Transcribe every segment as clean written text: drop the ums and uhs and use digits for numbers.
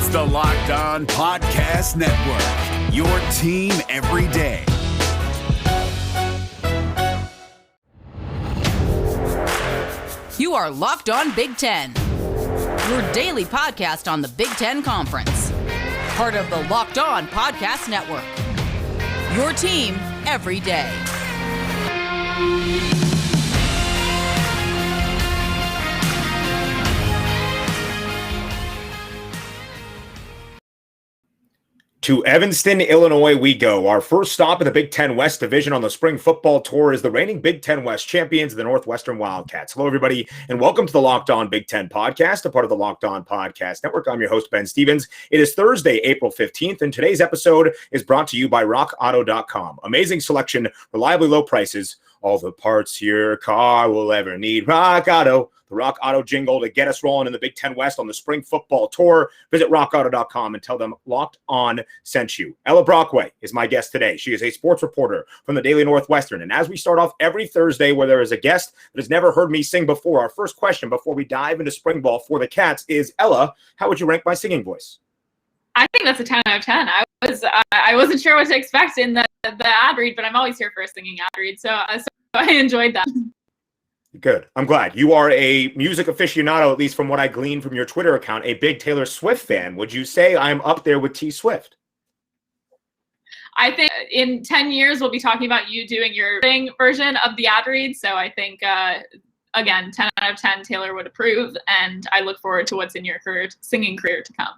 It's the Locked On Podcast Network, your team every day. You are Locked On Big Ten, your daily podcast on the Big Ten Conference. Part of the Locked On Podcast Network, your team every day. To Evanston, Illinois we go. Our first stop in the Big Ten West Division on the spring football tour is the reigning Big Ten West champions, the Northwestern Wildcats. Hello, everybody, and welcome to the Locked On Big Ten Podcast, a part of the Locked On Podcast Network. I'm your host, Ben Stevens. It is Thursday, April 15th, and today's episode is brought to you by RockAuto.com. Amazing selection, reliably low prices, all the parts your car will ever need. Rock Auto. The Rock Auto jingle to get us rolling in the Big Ten West on the spring football tour. Visit rockauto.com and tell them Locked On sent you. Ella Brockway is my guest today. She is a sports reporter from the Daily Northwestern. And as we start off every Thursday where there is a guest that has never heard me sing before, our first question before we dive into spring ball for the Cats is, Ella, how would you rank my singing voice? I think that's a 10 out of 10. I wasn't sure what to expect in the ad read, but I'm always here for a singing ad read. So I enjoyed that. Good. I'm glad. You are a music aficionado, at least from what I gleaned from your Twitter account, a big Taylor Swift fan. Would you say I'm up there with T Swift? I think in 10 years, we'll be talking about you doing your version of the ad read. So I think, again, 10 out of 10, Taylor would approve. And I look forward to what's in your singing career to come.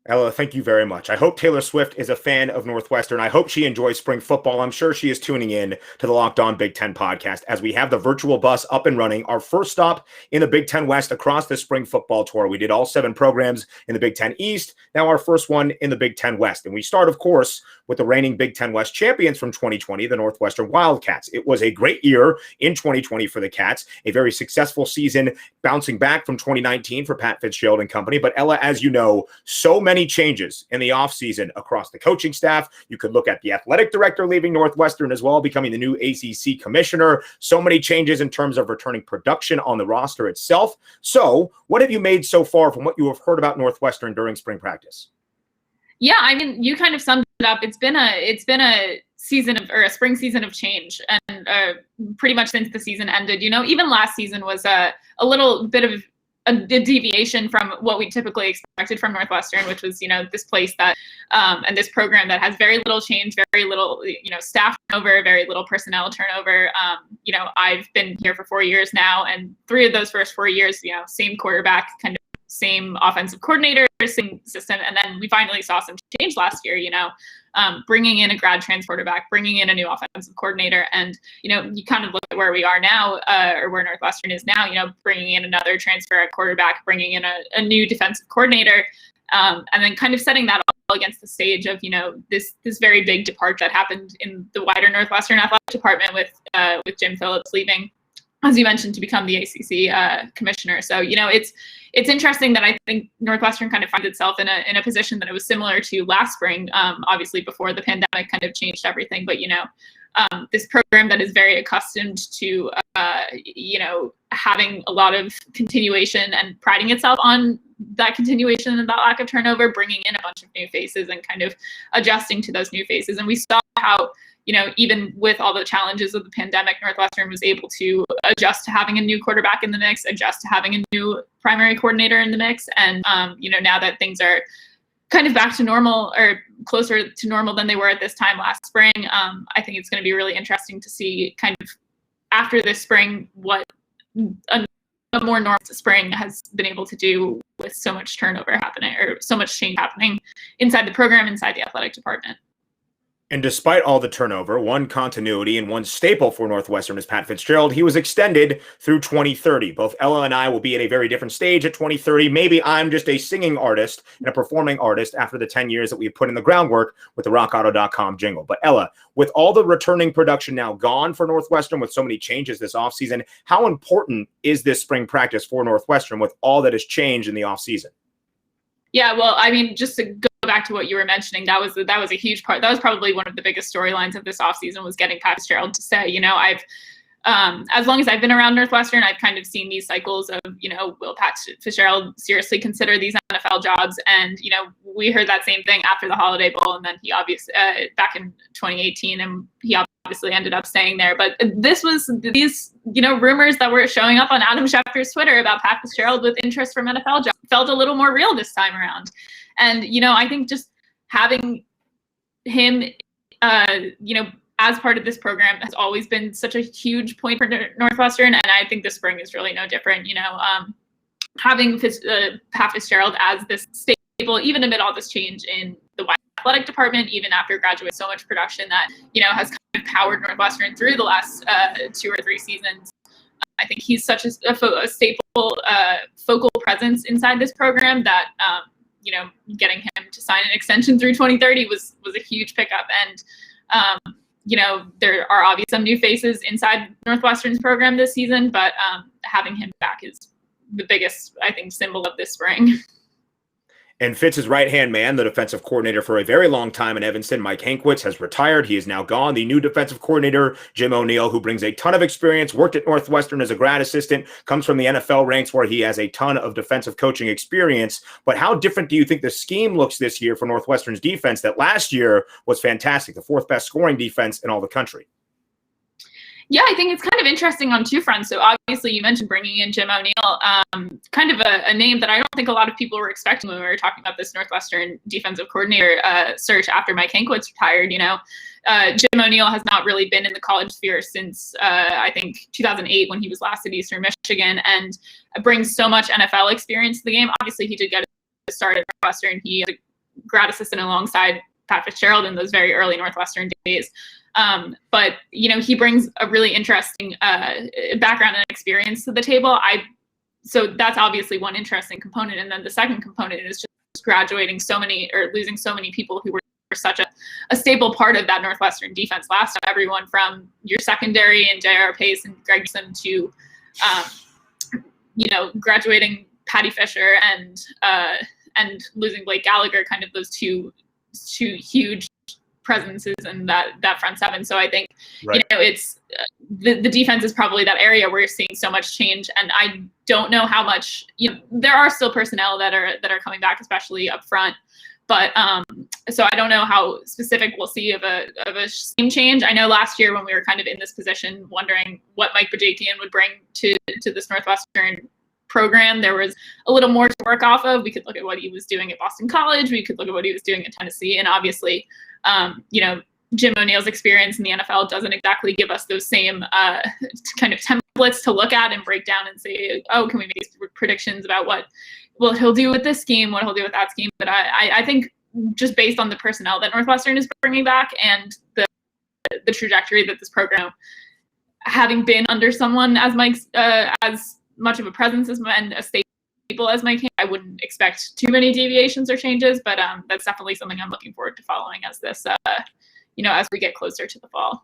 Ella, thank you very much. I hope Taylor Swift is a fan of Northwestern. I hope she enjoys spring football. I'm sure she is tuning in to the Locked On Big Ten podcast as we have the virtual bus up and running. Our first stop in the Big Ten West across the spring football tour. We did all 7 programs in the Big Ten East. Now our first one in the Big Ten West. And we start, of course, with the reigning Big Ten West champions from 2020, the Northwestern Wildcats. It was a great year in 2020 for the Cats, a very successful season bouncing back from 2019 for Pat Fitzgerald and company. But Ella, as you know, so many changes in the offseason across the coaching staff. You could look at the athletic director leaving Northwestern as well, becoming the new ACC commissioner. So many changes in terms of returning production on the roster itself. So what have you made so far from what you have heard about Northwestern during spring practice? Yeah, I mean, you kind of summed it up. It's been a spring season of change, and pretty much since the season ended. You know, even last season was a little bit of a deviation from what we typically expected from Northwestern, which was, you know, this place that and this program that has very little change, very little, you know, staff turnover, very little personnel turnover. You know, I've been here for 4 years now, and 3 of those first 4 years, you know, same quarterback, kind of same offensive coordinator, same system. And then we finally saw some change last year, you know, bringing in a grad transfer quarterback, bringing in a new offensive coordinator. And, you know, you kind of look at where we are now, or where Northwestern is now, you know, bringing in another transfer at quarterback, bringing in a new defensive coordinator, and then kind of setting that all against the stage of, you know, this very big departure that happened in the wider Northwestern athletic department with Jim Phillips leaving, as you mentioned, to become the ACC commissioner. So, you know, it's interesting that I think Northwestern kind of finds itself in a position that it was similar to last spring, obviously before the pandemic kind of changed everything. But, you know, this program that is very accustomed to, you know, having a lot of continuation and priding itself on that continuation and that lack of turnover, bringing in a bunch of new faces and kind of adjusting to those new faces. And we saw how, you know, even with all the challenges of the pandemic, Northwestern was able to adjust to having a new quarterback in the mix, adjust to having a new primary coordinator in the mix. And, you know, now that things are kind of back to normal or closer to normal than they were at this time last spring, I think it's going to be really interesting to see kind of after this spring what a more normal spring has been able to do with so much turnover happening or so much change happening inside the program, inside the athletic department. And despite all the turnover, one continuity and one staple for Northwestern is Pat Fitzgerald. He was extended through 2030. Both Ella and I will be at a very different stage at 2030. Maybe I'm just a singing artist and a performing artist after the 10 years that we've put in the groundwork with the rockauto.com jingle. But Ella, with all the returning production now gone for Northwestern, with so many changes this offseason, how important is this spring practice for Northwestern with all that has changed in the offseason? Yeah, well, I mean, just to go back to what you were mentioning, that was a huge part. That was probably one of the biggest storylines of this offseason, was getting Pat Fitzgerald to say, you know, as long as I've been around Northwestern, I've kind of seen these cycles of, will Pat Fitzgerald seriously consider these NFL jobs? And, we heard that same thing after the Holiday Bowl, and then he obviously back in 2018, and he obviously ended up staying there. But these rumors that were showing up on Adam Schefter's Twitter about Pat Fitzgerald with interest from NFL jobs felt a little more real this time around. And, I think just having him, as part of this program has always been such a huge point for Northwestern. And I think this spring is really no different. Having Pat Fitzgerald as this staple, even amid all this change in the athletic department, even after graduating, so much production that, has kind of powered Northwestern through the last 2 or 3 seasons. I think he's such a staple focal presence inside this program that, getting him to sign an extension through 2030 was a huge pickup. And, there are obviously some new faces inside Northwestern's program this season, but having him back is the biggest, I think, symbol of this spring. And Fitz's right-hand man, the defensive coordinator for a very long time in Evanston, Mike Hankwitz, has retired. He is now gone. The new defensive coordinator, Jim O'Neill, who brings a ton of experience, worked at Northwestern as a grad assistant, comes from the NFL ranks where he has a ton of defensive coaching experience. But how different do you think the scheme looks this year for Northwestern's defense that last year was fantastic, the 4th best scoring defense in all the country? Yeah, I think it's kind of interesting on 2 fronts. So obviously you mentioned bringing in Jim O'Neill, kind of a name that I don't think a lot of people were expecting when we were talking about this Northwestern defensive coordinator search after Mike Hankwitz retired. Jim O'Neill has not really been in the college sphere since I think 2008 when he was last at Eastern Michigan, and brings so much NFL experience to the game. Obviously he did get a start at Northwestern. He was a grad assistant alongside Pat Fitzgerald in those very early Northwestern days. But, he brings a really interesting background and experience to the table. So that's obviously one interesting component. And then the second component is just graduating losing so many people who were such a staple part of that Northwestern defense last time. Everyone from your secondary and J.R. Pace and Gregson to, graduating Patty Fisher and losing Blake Gallagher, kind of those two huge presences in that front seven. So I think, right. It's the defense is probably that area where you're seeing so much change. And I don't know how much, there are still personnel that are coming back, especially up front. But so I don't know how specific we'll see of a scheme change. I know last year when we were kind of in this position, wondering what Mike Bajakian would bring to this Northwestern program, there was a little more to work off of. We could look at what he was doing at Boston College. We could look at what he was doing at Tennessee. And obviously, Jim O'Neill's experience in the NFL doesn't exactly give us those same kind of templates to look at and break down and say, oh, can we make predictions about what he'll do with this scheme, what he'll do with that scheme. But I think just based on the personnel that Northwestern is bringing back and the trajectory that this program, having been under someone as Mike's as much of a presence and a staple as Mike, I wouldn't expect too many deviations or changes. But that's definitely something I'm looking forward to following as this, as we get closer to the fall.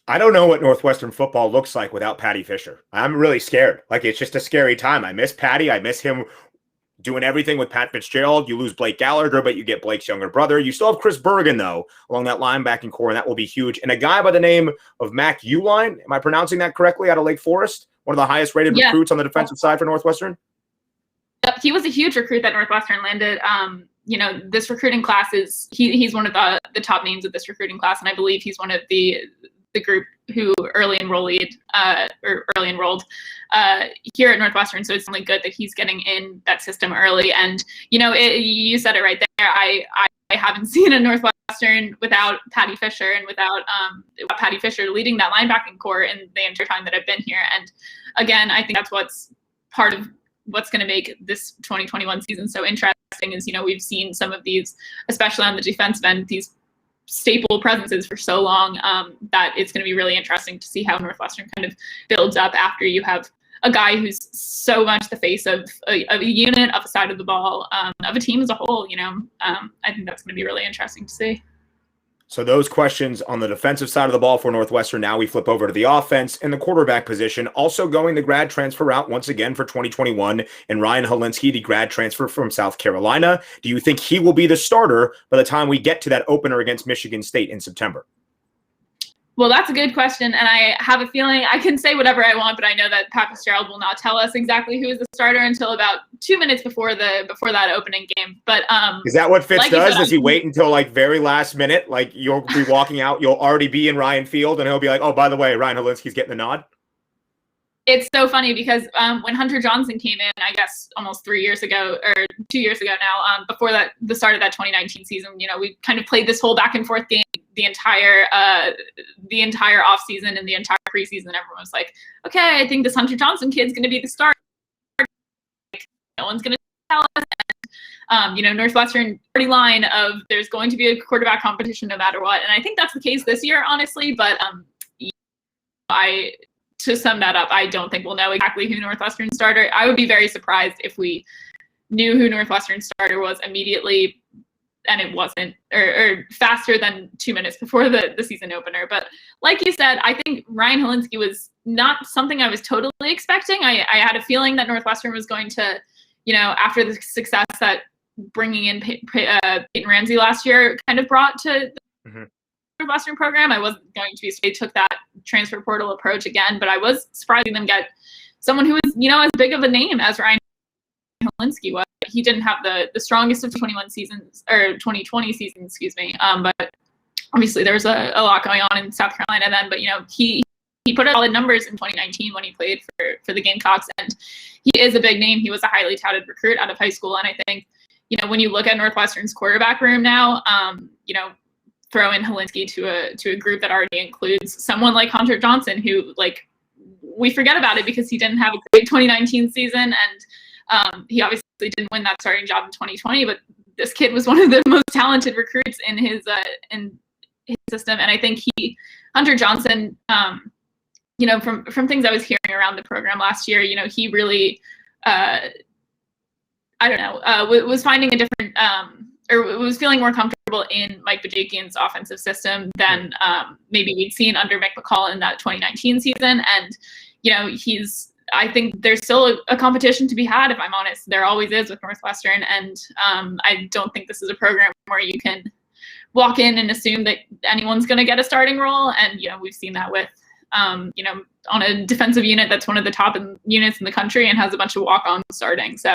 I don't know what Northwestern football looks like without Patty Fisher. I'm really scared. It's just a scary time. I miss Patty. I miss him doing everything with Pat Fitzgerald. You lose Blake Gallagher, but you get Blake's younger brother. You still have Chris Bergen, though, along that linebacking core, and that will be huge. And a guy by the name of Mac Uline, am I pronouncing that correctly, out of Lake Forest? One of the highest rated recruits on the defensive side for Northwestern? Yep, he was a huge recruit that Northwestern landed. This recruiting class he's one of the top names of this recruiting class, and I believe he's one of the group who early enrolled here at Northwestern. So it's only good that he's getting in that system early. And, you said it right there. I haven't seen a Northwestern without Patty Fisher and without Patty Fisher leading that linebacking core in the entire time that I've been here. And again, I think that's what's part of what's going to make this 2021 season so interesting is, we've seen some of these, especially on the defensive end, these staple presences for so long that it's going to be really interesting to see how Northwestern kind of builds up after you have a guy who's so much the face of a unit, of a side of the ball, of a team as a whole. I think that's going to be really interesting to see. So those questions on the defensive side of the ball for Northwestern. Now we flip over to the offense and the quarterback position. Also going the grad transfer route once again for 2021, and Ryan Holinsky, the grad transfer from South Carolina. Do you think he will be the starter by the time we get to that opener against Michigan State in September? Well, that's a good question, and I have a feeling I can say whatever I want, but I know that Pat Fitzgerald will not tell us exactly who is the starter until about 2 minutes before that opening game. But is that what Fitz like does? Does he wait until like very last minute? Like you'll be walking out, you'll already be in Ryan Field, and he'll be like, "Oh, by the way, Ryan Helinski's getting the nod." It's so funny because when Hunter Johnson came in, I guess almost 3 years ago or 2 years ago now, before the start of that 2019 season, we kind of played this whole back and forth game the entire offseason and the entire preseason. Everyone was like, okay, I think this Hunter Johnson kid's going to be the starter. No one's going to tell us. And, Northwestern party line of there's going to be a quarterback competition no matter what. And I think that's the case this year, honestly. But to sum that up, I don't think we'll know exactly who Northwestern's starter. I would be very surprised if we knew who Northwestern's starter was immediately, and it wasn't, or faster than 2 minutes before the season opener. But like you said, I think Ryan Helinski was not something I was totally expecting. I had a feeling that Northwestern was going to, after the success that bringing in Peyton Ramsey last year kind of brought to the Northwestern program. I wasn't going to be, they took that transfer portal approach again, but I was surprised them get someone who was, as big of a name as Ryan Helinski was. He didn't have the strongest of 2020 seasons, excuse me. But obviously there was a lot going on in South Carolina then, but he put out solid numbers in 2019 when he played for the Gamecocks, and he is a big name. He was a highly touted recruit out of high school, and I think, when you look at Northwestern's quarterback room now, throw in Helinski to a group that already includes someone like Hunter Johnson, who we forget about it because he didn't have a great 2019 season, and he obviously didn't win that starting job in 2020. But this kid was one of the most talented recruits in his system, and I think Hunter Johnson, from things I was hearing around the program last year, he really, was finding a different, or was feeling more comfortable in Mike Bajakian's offensive system than maybe we'd seen under Mick McCall in that 2019 season. And, I think there's still a competition to be had, if I'm honest. There always is with Northwestern. And I don't think this is a program where you can walk in and assume that anyone's going to get a starting role. And, we've seen that with, on a defensive unit that's one of the top units in the country and has a bunch of walk-ons starting. So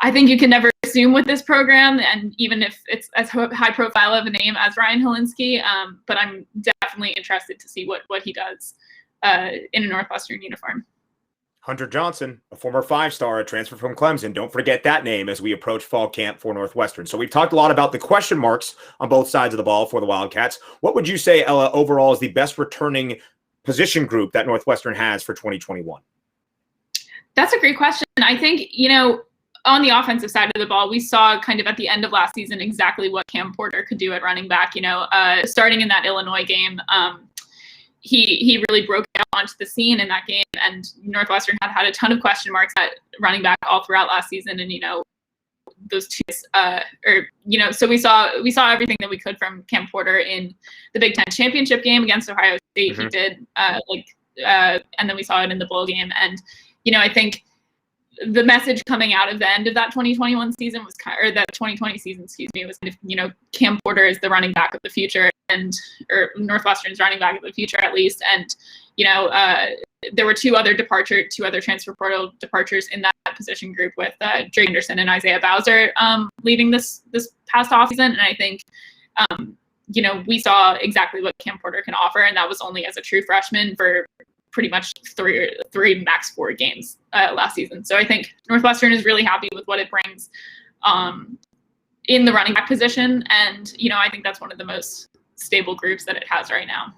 I think you can never assume with this program, and even if it's as high profile of a name as Ryan Helinski, but I'm definitely interested to see what he does in a Northwestern uniform. Hunter Johnson, a former 5-star, a transfer from Clemson. Don't forget that name as we approach fall camp for Northwestern. So we've talked a lot about the question marks on both sides of the ball for the Wildcats. What would you say, Ella, overall is the best returning position group that Northwestern has for 2021? That's a great question. I think, on the offensive side of the ball, we saw kind of at the end of last season exactly what Cam Porter could do at running back. Starting in that Illinois game, he really broke out onto the scene in that game, and Northwestern had a ton of question marks at running back all throughout last season. And those two, so we saw everything that we could from Cam Porter in the Big Ten championship game against Ohio State. He did and then we saw it in the bowl game. And I think the message coming out of the end of that 2021 season was that 2020 season, excuse me, was kind of, Cam Porter is the running back of the future, or Northwestern's running back of the future at least. And, there were two other transfer portal departures in that position group with Drake Anderson and Isaiah Bowser leaving this past offseason. And I think, we saw exactly what Cam Porter can offer, and that was only as a true freshman for pretty much three max 4 games last season. So I think Northwestern is really happy with what it brings in the running back position. And, I think that's one of the most stable groups that it has right now.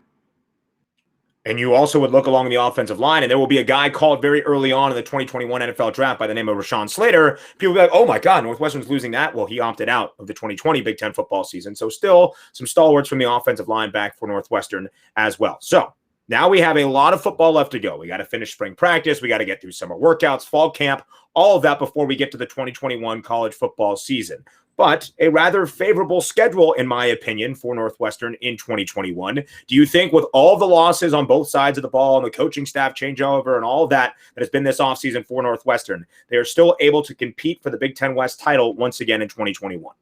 And you also would look along the offensive line, and there will be a guy called very early on in the 2021 NFL draft by the name of Rashawn Slater. People will be like, oh my God, Northwestern's losing that. Well, he opted out of the 2020 Big Ten football season. So still some stalwarts from the offensive line back for Northwestern as well. So now we have a lot of football left to go. We got to finish spring practice. We got to get through summer workouts, fall camp, all of that before we get to the 2021 college football season. But a rather favorable schedule, in my opinion, for Northwestern in 2021. Do you think with all the losses on both sides of the ball and the coaching staff changeover and all of that has been this offseason for Northwestern, they are still able to compete for the Big Ten West title once again in 2021?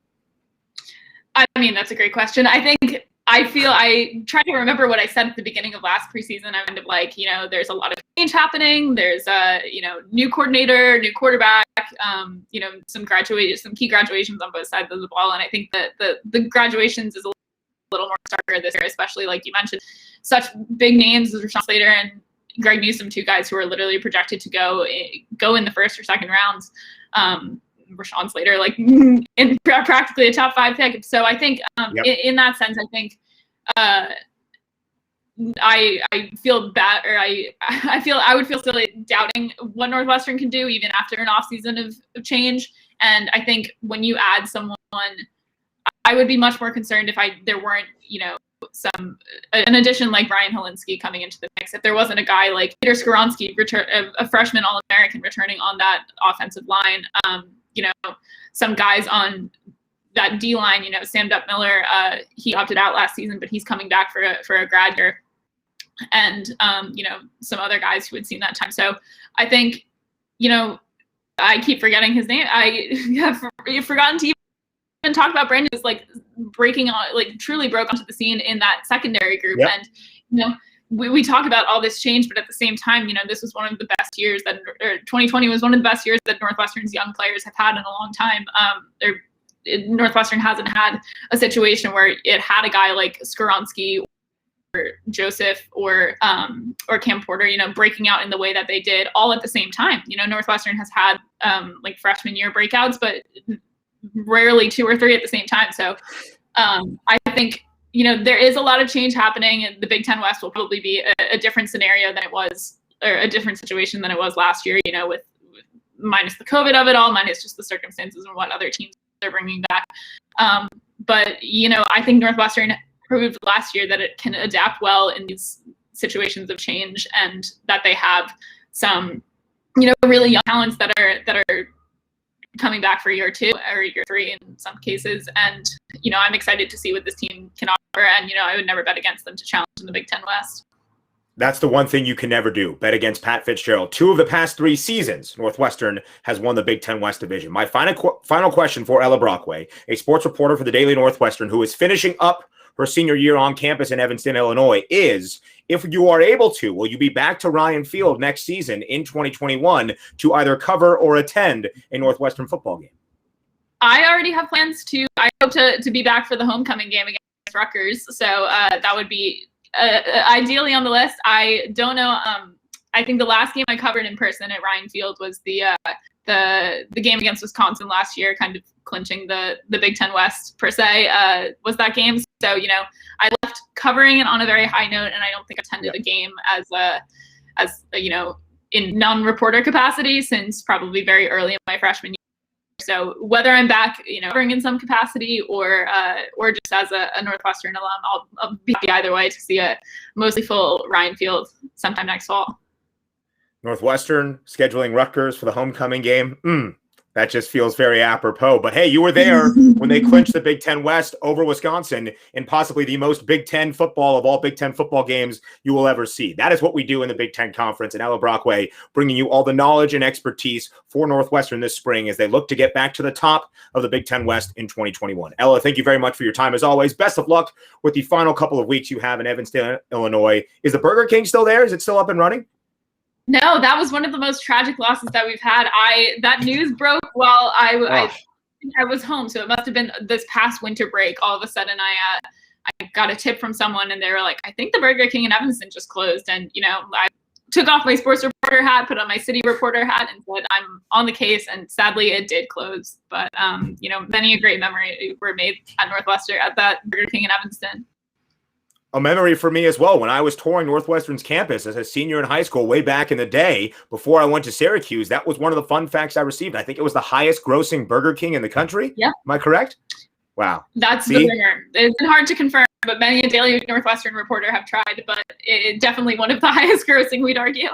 I mean, that's a great question. I think I try to remember what I said at the beginning of last preseason. I'm kind of like, there's a lot of change happening. There's new coordinator, new quarterback, some key graduations on both sides of the ball. And I think that the graduations is a little more starker this year, especially like you mentioned, such big names as Rashawn Slater and Greg Newsome, two guys who are literally projected to go in the first or second rounds. Rashawn Slater, like in practically a top 5 pick. So I think in that sense, I think I feel bad, or I would feel silly doubting what Northwestern can do even after an offseason of change. And I think when you add someone, I would be much more concerned if there weren't, an addition like Brian Helinski coming into the mix. If there wasn't a guy like Peter Skoronsky, a freshman All-American, returning on that offensive line. Some guys on that D line, Sam Dutt-Miller, he opted out last season, but he's coming back for a grad year. And, some other guys who had seen that time. So I think, I keep forgetting his name. I have forgotten to even talk about Brandon, who's like breaking on, like truly broke onto the scene in that secondary group. Yep. And, we talk about all this change, but at the same time, this was one of the best years or 2020 was one of the best years that Northwestern's young players have had in a long time. Northwestern hasn't had a situation where it had a guy like Skoronsky or Joseph or Cam Porter, breaking out in the way that they did all at the same time. Northwestern has had like freshman year breakouts, but rarely 2 or 3 at the same time. So I think, there is a lot of change happening, and the Big Ten West will probably be a different scenario than it was, or a different situation than it was last year, with minus the COVID of it all, minus just the circumstances and what other teams they're bringing back. But, I think Northwestern proved last year that it can adapt well in these situations of change, and that they have some, really young talents that are coming back for year 2 or year 3 in some cases. And, I'm excited to see what this team can offer. And, I would never bet against them to challenge in the Big Ten West. That's the one thing you can never do, bet against Pat Fitzgerald. 2 of the past 3 seasons, Northwestern has won the Big Ten West Division. My final question for Ella Brockway, a sports reporter for the Daily Northwestern who is finishing up her senior year on campus in Evanston, Illinois, is, if you are able to, will you be back to Ryan Field next season in 2021 to either cover or attend a Northwestern football game? I already have plans I hope to be back for the homecoming game against Rutgers. So that would be ideally on the list. I don't know. I think the last game I covered in person at Ryan Field was the game against Wisconsin last year, kind of clinching the Big Ten West per se, was that game. So, I left covering it on a very high note, and I don't think I attended a game as in non-reporter capacity since probably very early in my freshman year. So whether I'm back, covering in some capacity or just as a Northwestern alum, I'll be happy either way to see a mostly full Ryan Field sometime next fall. Northwestern scheduling Rutgers for the homecoming game. That just feels very apropos. But hey, you were there when they clinched the Big Ten West over Wisconsin in possibly the most Big Ten football of all Big Ten football games you will ever see. That is what we do in the Big Ten Conference. And Ella Brockway bringing you all the knowledge and expertise for Northwestern this spring as they look to get back to the top of the Big Ten West in 2021. Ella, thank you very much for your time as always. Best of luck with the final couple of weeks you have in Evanston, Illinois. Is the Burger King still there? Is it still up and running? No, that was one of the most tragic losses that we've had. That news broke while I was home, so it must have been this past winter break. All of a sudden, I got a tip from someone, and they were like, "I think the Burger King in Evanston just closed." And I took off my sports reporter hat, put on my city reporter hat, and said, "I'm on the case." And sadly, it did close. But many a great memory were made at Northwestern at that Burger King in Evanston. A memory for me as well. When I was touring Northwestern's campus as a senior in high school way back in the day, before I went to Syracuse, that was one of the fun facts I received. I think it was the highest grossing Burger King in the country. Yeah. Am I correct? Wow. That's the winner. It's been hard to confirm, but many a Daily Northwestern reporter have tried, but it's definitely one of the highest grossing, we'd argue.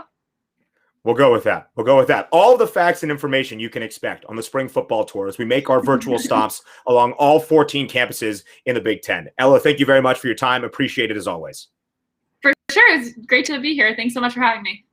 We'll go with that. All the facts and information you can expect on the spring football tour as we make our virtual stops along all 14 campuses in the Big Ten. Ella, thank you very much for your time. Appreciate it as always. For sure. It's great to be here. Thanks so much for having me.